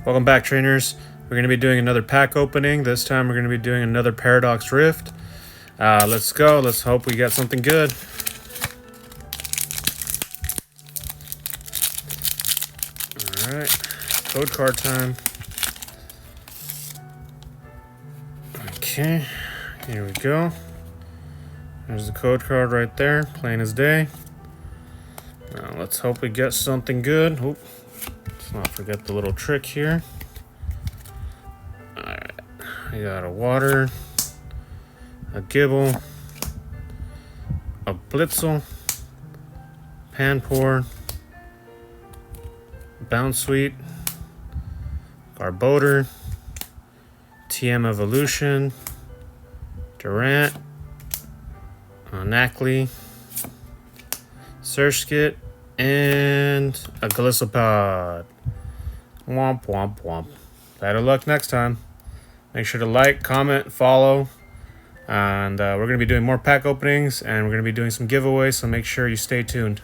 Welcome back, trainers. We're going to be doing another pack opening. This time we're going to be doing another Paradox Rift. Let's go. Let's hope we get something good. Alright, code card time. Okay, here we go. There's the code card right there, plain as day. Now let's hope we get something good. Oop, let's not forget the little trick here. Alright, we got a water, a Gibble, a Blitzel, Panpour, Bounce Sweet, Garbodor, TM Evolution, Durant, Nacli, Surskit, and a Gliscopod. Womp womp womp. Better luck next time. Make sure to like, comment, follow. And we're going to be doing more pack openings, and we're going to be doing some giveaways, so make sure you stay tuned.